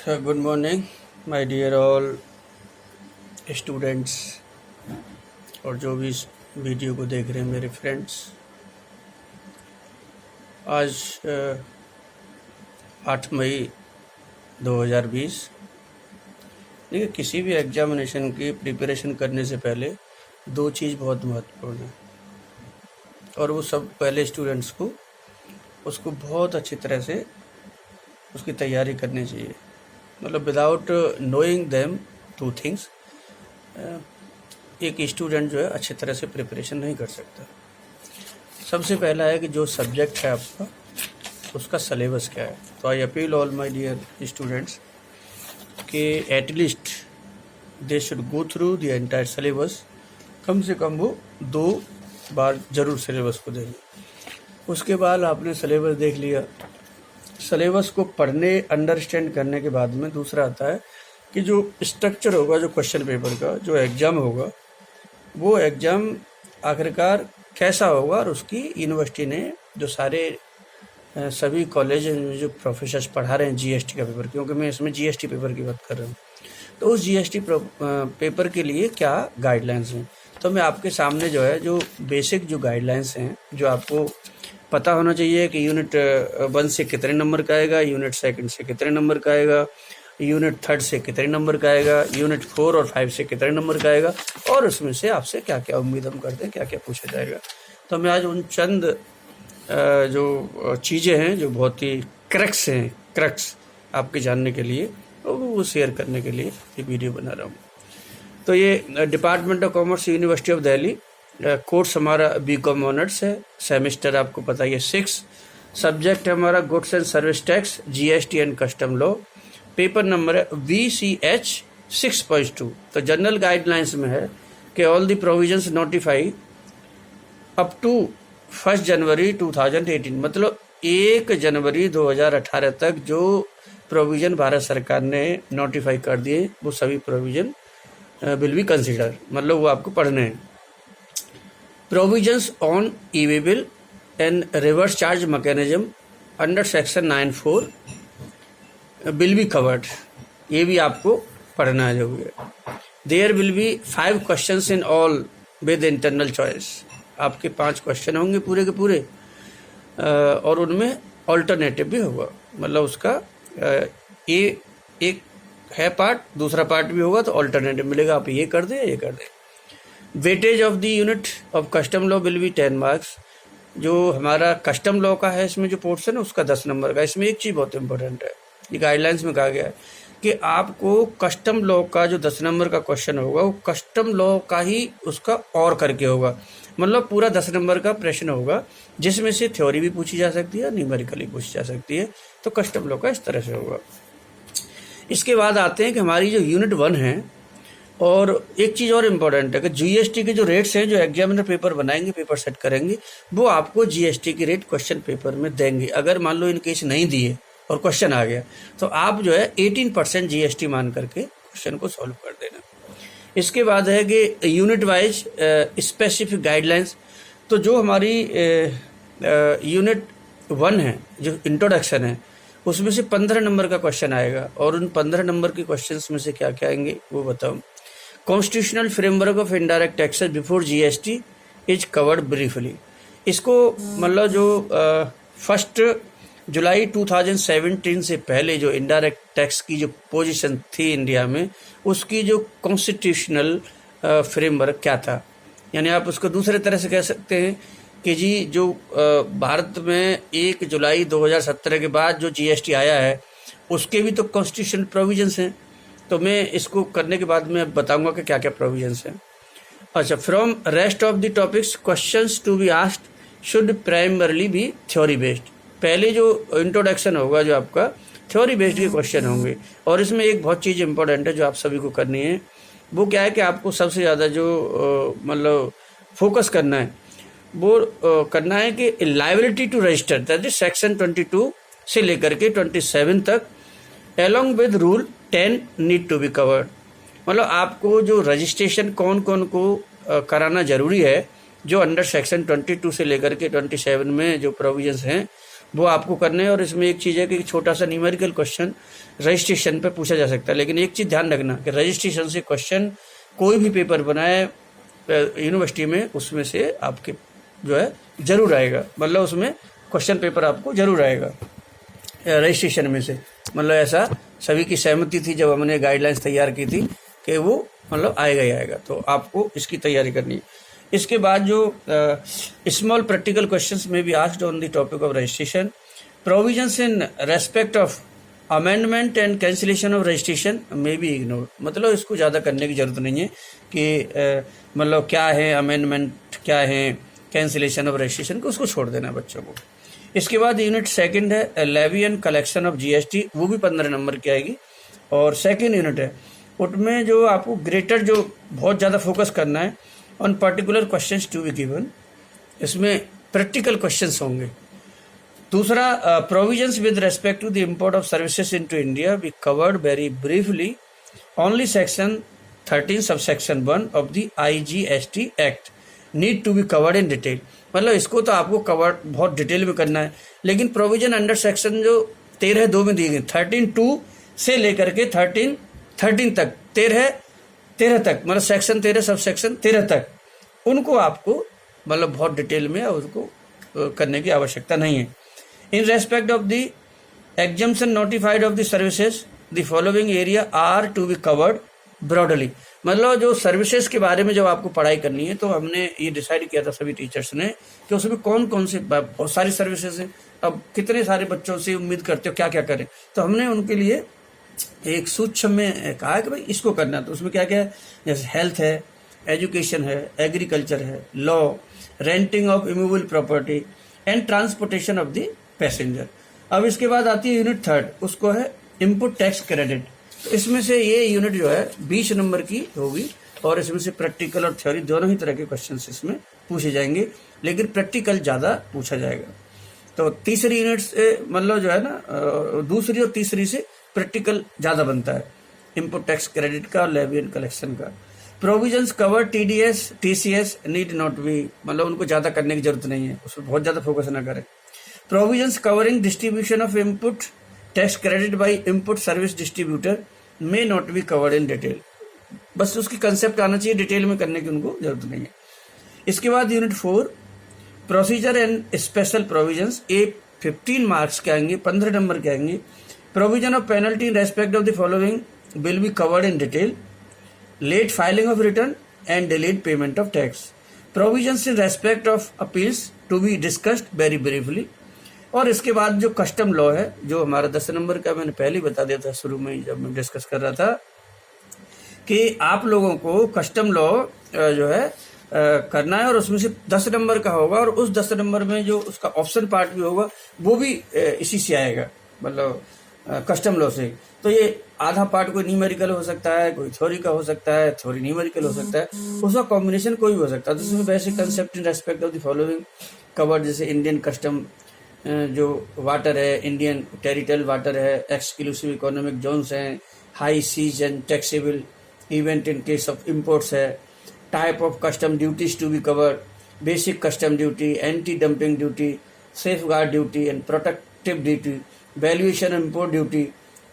Good morning my dear all students और जो भी इस वीडियो को देख रहे हैं मेरे फ्रेंड्स। आज 8 मई 2020। देखिए, किसी भी एग्जामिनेशन की प्रिपरेशन करने से पहले दो चीज़ बहुत महत्वपूर्ण है और वो सब पहले स्टूडेंट्स को उसको बहुत अच्छी तरह से उसकी तैयारी करनी चाहिए। मतलब without knowing them two things एक स्टूडेंट जो है अच्छी तरह से प्रिपरेशन नहीं कर सकता। सबसे पहला है कि जो सब्जेक्ट है आपका उसका सिलेबस क्या है। तो I appeal all my dear students कि at least they should go through the entire syllabus. कम से कम वो 2 बार ज़रूर सिलेबस को देंगे। उसके बाद आपने सिलेबस देख लिया, सिलेबस को पढ़ने अंडरस्टैंड करने के बाद में दूसरा आता है कि जो स्ट्रक्चर होगा, जो क्वेश्चन पेपर का जो एग्ज़ाम होगा, वो एग्ज़ाम आखिरकार कैसा होगा और उसकी यूनिवर्सिटी ने जो सारे सभी कॉलेज में जो प्रोफेसर्स पढ़ा रहे हैं जीएसटी का पेपर, क्योंकि मैं इसमें जीएसटी पेपर की बात कर रहा हूँ, तो उस जीएसटी पेपर के लिए क्या गाइडलाइंस हैं। तो मैं आपके सामने जो है जो बेसिक जो गाइडलाइंस हैं जो आपको पता होना चाहिए कि यूनिट 1 से कितने नंबर का आएगा, यूनिट 2 से कितने नंबर का आएगा, यूनिट 3 से कितने नंबर का आएगा, यूनिट 4 और 5 से कितने नंबर का आएगा और उसमें से आपसे क्या क्या उम्मीद हम करते हैं, क्या क्या पूछा जाएगा। तो मैं आज उन चंद जो चीज़ें हैं जो बहुत ही क्रक्स आपके जानने के लिए और वो शेयर करने के लिए ये वीडियो बना रहा हूँ। तो ये department of commerce university of Delhi, course हमारा बीकॉम ऑनर्स है, सेमेस्टर आपको पता ही है 6, सब्जेक्ट है हमारा goods and service tax, GST and custom law, paper number है VCH 6.2। तो जनरल गाइडलाइंस में है कि all the provisions notify up to 1 January 2018, मतलब 1 जनवरी 2018 तक जो प्रोविज़न भारत सरकार ने नोटिफाई कर दिए वो सभी प्रोविज़न विल बी कंसिडर, मतलब वो आपको पढ़ने हैं। Provisions on e way bill and reverse charge mechanism under section 94 will be covered, ये भी आपको पढ़ना है जरूरी है। There will be 5 questions in all with internal choice, आपके 5 क्वेश्चन होंगे पूरे के पूरे और उनमें ऑल्टरनेटिव भी होगा, मतलब उसका एक है पार्ट, दूसरा पार्ट भी होगा तो ऑल्टरनेटिव मिलेगा, आप ये कर दें ये कर दें। Weightage of the unit of custom law will be 10 marks, जो हमारा कस्टम लॉ का है इसमें जो पोर्शन है उसका 10 नंबर का। इसमें एक चीज़ बहुत इंपॉर्टेंट है, ये गाइडलाइंस में कहा गया है कि आपको कस्टम लॉ का जो 10 नंबर का क्वेश्चन होगा वो कस्टम लॉ का ही उसका और करके होगा, मतलब पूरा 10 नंबर का प्रश्न होगा जिसमें से थ्योरी भी पूछी जा सकती है, न्यूमेरिकली पूछी जा सकती है। तो कस्टम लॉ का इस तरह से होगा। इसके बाद आते हैं कि हमारी जो यूनिट 1 है, और एक चीज़ और इम्पॉर्टेंट है कि जीएसटी के जो रेट्स हैं जो एग्जामिनर पेपर बनाएंगे, पेपर सेट करेंगे, वो आपको जीएसटी की रेट क्वेश्चन पेपर में देंगे। अगर मान लो इन केस नहीं दिए और क्वेश्चन आ गया तो आप जो है 18% जीएसटी मान करके क्वेश्चन को सॉल्व कर देना। इसके बाद है कि यूनिट वाइज स्पेसिफिक गाइडलाइंस। तो जो हमारी यूनिट 1 है जो इंट्रोडक्शन है उसमें से 15 नंबर का क्वेश्चन आएगा और उन 15 नंबर के क्वेश्चंस में से क्या क्या आएंगे वो बताऊं। Constitutional framework of indirect taxes before GST is covered briefly. इसको मतलब जो 1 जुलाई 2017 से पहले जो इनडायरेक्ट टैक्स की जो पोजीशन थी इंडिया में, उसकी जो कॉन्स्टिट्यूशनल फ्रेमवर्क क्या था, यानी आप उसको दूसरे तरह से कह सकते हैं कि जी जो भारत में 1 जुलाई 2017 के बाद जो जीएसटी आया है उसके भी तो कॉन्स्टिट्यूशनल प्रोविजंस हैं। तो मैं इसको करने के बाद मैं बताऊंगा कि क्या क्या प्रोविजंस हैं। अच्छा, from rest of the topics questions to be asked should primarily be theory based. पहले जो इंट्रोडक्शन होगा जो आपका थ्योरी बेस्ड के क्वेश्चन होंगे, और इसमें एक बहुत चीज़ इंपॉर्टेंट है जो आप सभी को करनी है, वो क्या है कि आपको सबसे ज़्यादा जो मतलब फोकस करना है वो करना है कि liability to register, that is section 22 से लेकर के 27 तक, along with rule 10 need to be covered. मतलब आपको जो रजिस्ट्रेशन कौन कौन को कराना जरूरी है, जो अंडर सेक्शन 22 से लेकर के 27 में जो प्रोविजंस हैं वो आपको करने हैं। और इसमें एक चीज़ है कि छोटा सा न्यूमेरिकल क्वेश्चन रजिस्ट्रेशन पे पूछा जा सकता है, लेकिन एक चीज़ ध्यान रखना कि रजिस्ट्रेशन से क्वेश्चन कोई भी पेपर बनाए यूनिवर्सिटी में, उसमें से आपके जो है ज़रूर आएगा, मतलब उसमें क्वेश्चन पेपर आपको ज़रूर आएगा रजिस्ट्रेशन में से। मतलब ऐसा सभी की सहमति थी जब हमने गाइडलाइंस तैयार की थी कि वो मतलब आएगा ही आएगा, तो आपको इसकी तैयारी करनी है। इसके बाद जो स्मॉल प्रैक्टिकल क्वेश्चंस में भी asked on the topic of registration, provisions in respect of amendment and cancellation of registration में भी इग्नोर, मतलब इसको ज़्यादा करने की ज़रूरत नहीं है कि मतलब क्या है अमेंडमेंट, क्या है कैंसिलेशन ऑफ रजिस्ट्रेशन को, उसको छोड़ देना है बच्चों को। इसके बाद यूनिट सेकंड है levy and collection of GST, वो भी 15 नंबर की आएगी। और सेकंड यूनिट है, उसमें जो आपको ग्रेटर जो बहुत ज़्यादा फोकस करना है on particular questions to be given, इसमें प्रैक्टिकल क्वेश्चंस होंगे। दूसरा, provisions with respect to the import of services into India be covered very briefly only section 13 subsection 1 of the IGST act need to be covered in detail. मतलब इसको तो आपको cover बहुत detail में करना है, लेकिन प्रोविजन अंडर सेक्शन जो 13(2) में दिए गए 13(2) से लेकर के 13 तक 13 तक, मतलब सेक्शन 13 सब सेक्शन 13 तक, उनको आपको मतलब बहुत डिटेल में उसको करने की आवश्यकता नहीं है। In respect of the exemption notified of the services the following area are to be covered broadly. मतलब जो सर्विसेज के बारे में जब आपको पढ़ाई करनी है तो हमने ये डिसाइड किया था सभी टीचर्स ने कि उसमें कौन कौन से, बहुत सारी सर्विसेज हैं, अब कितने सारे बच्चों से उम्मीद करते हो क्या क्या करें, तो हमने उनके लिए एक सूक्ष्म में कहा कि भाई इसको करना है। तो उसमें क्या क्या है, जैसे हेल्थ है, एजुकेशन है, एग्रीकल्चर है, law, renting of immovable property and transportation of the passenger. अब इसके बाद आती है यूनिट थर्ड, उसको है इनपुट टैक्स क्रेडिट। तो इसमें से ये यूनिट जो है 20 नंबर की होगी और इसमें से प्रैक्टिकल और थ्योरी दोनों ही तरह के क्वेश्चन इसमें पूछे जाएंगे, लेकिन प्रैक्टिकल ज़्यादा पूछा जाएगा। तो तीसरी यूनिट से मतलब जो है ना, दूसरी और तीसरी से प्रैक्टिकल ज़्यादा बनता है, इनपुट टैक्स क्रेडिट का और लेवी एंड कलेक्शन का। Provisions cover TDS TCS need not be, मतलब उनको ज़्यादा करने की जरूरत नहीं है, उसमें बहुत ज़्यादा फोकस ना करें। Provisions covering distribution of input tax credit by input service distributor may not be covered in detail, बस उसकी कंसेप्ट आना चाहिए, डिटेल में करने की उनको जरूरत नहीं है। इसके बाद unit 4 procedure and special provisions, ये 15 मार्क्स के आएंगे, 15 नंबर के आएंगे। Provision of penalty in respect of the following will be covered in detail, late filing of return and delayed payment of tax. Provisions in respect of appeals to be discussed very briefly. और इसके बाद जो custom law है, जो हमारा 10 number का, मैंने पहले ही बता दिया था शुरू में जब मैं डिस्कस कर रहा था कि आप लोगों को कस्टम लॉ जो है करना है और उसमें से 10 नंबर का होगा, और उस 10 नंबर में जो उसका ऑप्शन पार्ट भी होगा वो भी इसी से आएगा, मतलब कस्टम लॉ से। तो ये आधा पार्ट कोई न्यूमेरिकल हो सकता है, कोई थ्योरी का हो सकता है, थ्योरी न्यूमेरिकल हो सकता है, उसका कॉम्बिनेशन कोई भी हो सकता है। तो उसमें basic concept in respect of the following covered, जैसे इंडियन कस्टम जो वाटर है, इंडियन टेरिटोरियल वाटर है, एक्सक्लूसिव इकोनॉमिक जोन्स हैं, high seas and taxable event in case of imports है, type of custom duties to be covered, basic custom duty, anti dumping duty, safeguard duty and protective duty, valuation import duty.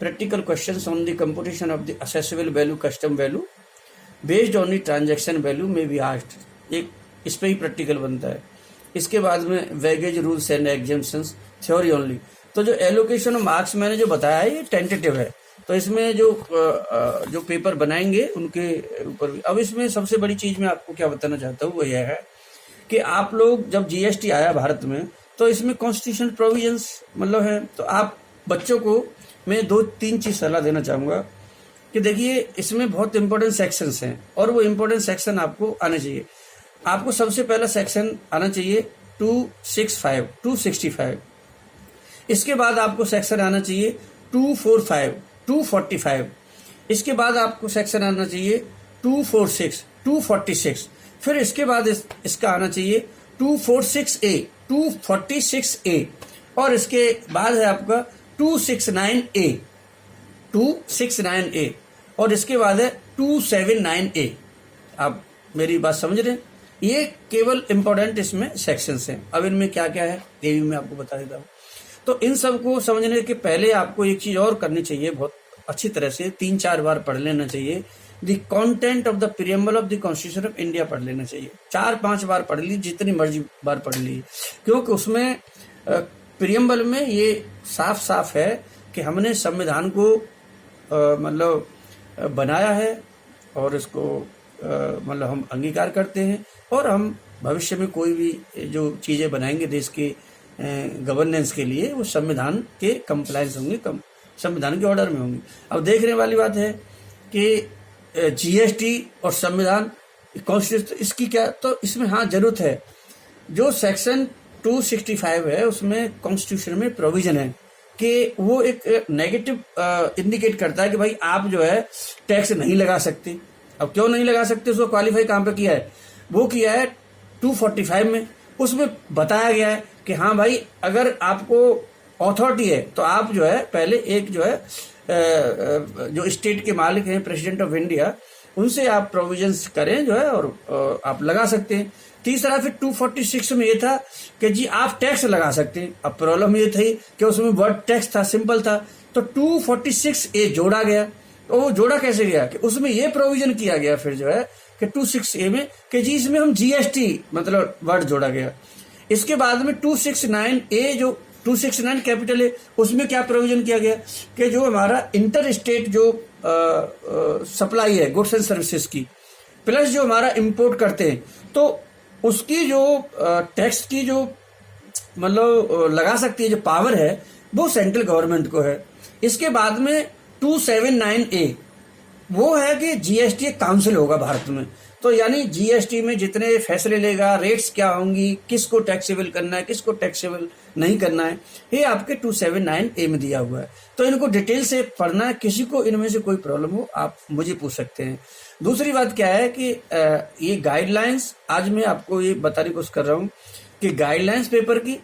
Practical questions on the computation of the assessable value custom value based on the transaction value में भी asked, एक इस पे ही practical बनता है। इसके बाद में baggage rules and exemptions, theory only. तो जो एलोकेशन ऑफ मार्क्स मैंने जो बताया है ये टेंटेटिव है, तो इसमें जो पेपर बनाएंगे उनके ऊपर भी। अब इसमें सबसे बड़ी चीज़ मैं आपको क्या बताना चाहता हूँ वो यह है कि आप लोग जब GST आया भारत में तो इसमें कॉन्स्टिट्यूशनल प्रोविजंस मतलब है, तो आप बच्चों को मैं 2-3 चीज़ सलाह देना चाहूँगा कि देखिए इसमें बहुत इंपॉर्टेंट सेक्शंस हैं और वो इंपॉर्टेंट सेक्शन आपको आने चाहिए। आपको सबसे पहला सेक्शन आना चाहिए 265। इसके बाद आपको सेक्शन आना चाहिए 245, 245। इसके बाद आपको सेक्शन आना चाहिए 246, 246। फिर इसके बाद इसका आना चाहिए 246A, 246A। और इसके बाद है आपका 269A, 269A। और इसके बाद है 279A। आप मेरी बात समझ रहे हैं? ये केवल इंपॉर्टेंट इसमें सेक्शंस हैं। अब इनमें क्या क्या है ये भी मैं आपको बता देता हूँ। तो इन सब को समझने के पहले आपको एक चीज और करनी चाहिए, बहुत अच्छी तरह से 3-4 बार पढ़ लेना चाहिए। The content of the preamble of the constitution of India पढ़ लेना चाहिए। 4-5 बार पढ़ ली, जितनी मर्जी बार पढ़ ली, क्योंकि उसमें प्रीएम्बल में ये साफ साफ है कि हमने संविधान को मतलब बनाया है और इसको मतलब हम अंगीकार करते हैं, और हम भविष्य में कोई भी जो चीज़ें बनाएंगे देश के गवर्नेंस के लिए वो संविधान के कंप्लायंस होंगे, संविधान के ऑर्डर में होंगे। अब देखने वाली बात है कि जीएसटी और संविधान कॉन्स्टिट्यूशन इसकी क्या, तो इसमें हाँ जरूरत है। जो सेक्शन 265 है उसमें कॉन्स्टिट्यूशन में प्रोविजन है कि वो एक नेगेटिव इंडिकेट करता है कि भाई आप जो है टैक्स नहीं लगा सकते। अब क्यों नहीं लगा सकते, उसको क्वालिफाई कहाँ पे किया है, वो किया है 245 में। उसमें बताया गया है कि हाँ भाई अगर आपको अथॉरिटी है तो आप जो है पहले एक जो है जो स्टेट के मालिक हैं प्रेसिडेंट ऑफ इंडिया, उनसे आप प्रोविजंस करें जो है और आप लगा सकते हैं। तीसरा फिर 246 में ये था कि जी आप टैक्स लगा सकते हैं। अब प्रॉब्लम ये थी कि उसमें वर्ड टैक्स था, सिंपल था, तो 246A जोड़ा गया। तो वो जोड़ा कैसे गया कि उसमें ये प्रोविजन किया गया फिर जो है कि 26A में कि जी इसमें हम जीएसटी मतलब वर्ड जोड़ा गया। इसके बाद में 269A जो 269 कैपिटल है उसमें क्या प्रोविजन किया गया कि जो हमारा इंटर स्टेट जो सप्लाई है गुड्स एंड सर्विसेज की, प्लस जो हमारा इंपोर्ट करते हैं तो उसकी जो टैक्स की जो मतलब लगा सकती है जो पावर है वो सेंट्रल गवर्नमेंट को है। इसके बाद में 279A वो है कि जीएसटी काउंसिल होगा भारत में, तो यानी जीएसटी में जितने फैसले लेगा, रेट्स क्या होंगी, किसको टैक्सेबल करना है, किसको टैक्सेबल नहीं करना है, ये आपके 279A में दिया हुआ है। तो इनको डिटेल से पढ़ना है। किसी को इनमें से कोई प्रॉब्लम हो आप मुझे पूछ सकते हैं। दूसरी बात क्या है कि ये गाइडलाइंस आज मैं आपको ये बताने की कोशिश कर रहा हूँ कि गाइडलाइंस पेपर की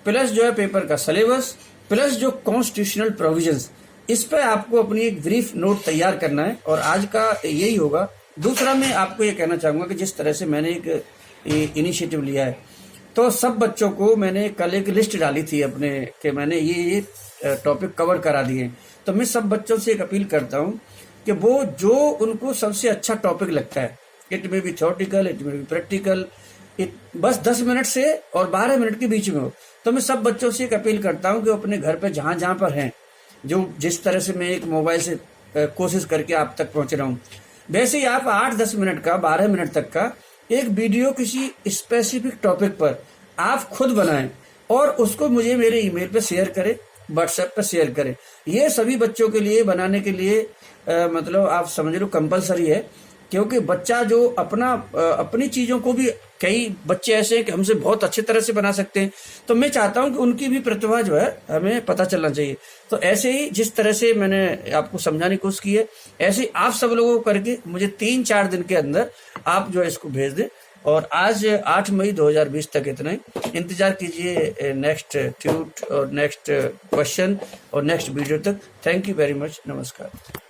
प्लस जो है पेपर का सिलेबस प्लस जो कॉन्स्टिट्यूशनल प्रोविजंस, इस पर आपको अपनी एक ब्रीफ नोट तैयार करना है और आज का यही होगा। दूसरा मैं आपको ये कहना चाहूँगा कि जिस तरह से मैंने एक इनिशिएटिव लिया है तो सब बच्चों को मैंने कल एक लिस्ट डाली थी अपने कि मैंने ये टॉपिक कवर करा दिए। तो मैं सब बच्चों से एक अपील करता हूँ कि वो जो उनको सबसे अच्छा टॉपिक लगता है, इट में भी थ्योरेटिकल, इट में भी प्रैक्टिकल, बस 10 मिनट से और 12 मिनट के बीच में हो, तो मैं सब बच्चों से एक अपील करता हूँ कि अपने घर पर जहाँ जहाँ पर हैं, जो जिस तरह से मैं एक मोबाइल से कोशिश करके आप तक पहुँच रहा हूँ, वैसे ही आप 8-10 मिनट का 12 मिनट तक का एक वीडियो किसी स्पेसिफिक टॉपिक पर आप खुद बनाएं और उसको मुझे मेरे ईमेल पे शेयर करें, व्हाट्सएप पे शेयर करें। ये सभी बच्चों के लिए बनाने के लिए मतलब आप समझ लो कंपलसरी है, क्योंकि बच्चा जो अपनी चीज़ों को भी, कई बच्चे ऐसे हैं कि हमसे बहुत अच्छी तरह से बना सकते हैं, तो मैं चाहता हूं कि उनकी भी प्रतिभा जो है हमें पता चलना चाहिए। तो ऐसे ही जिस तरह से मैंने आपको समझाने की कोशिश की है, ऐसे ही आप सब लोगों को करके मुझे 3-4 दिन के अंदर आप जो है इसको भेज दें। और आज 8 मई 2020 तक इतना ही। इंतजार कीजिए नेक्स्ट ट्यूट और नेक्स्ट क्वेश्चन और नेक्स्ट वीडियो तक। Thank you very much. नमस्कार।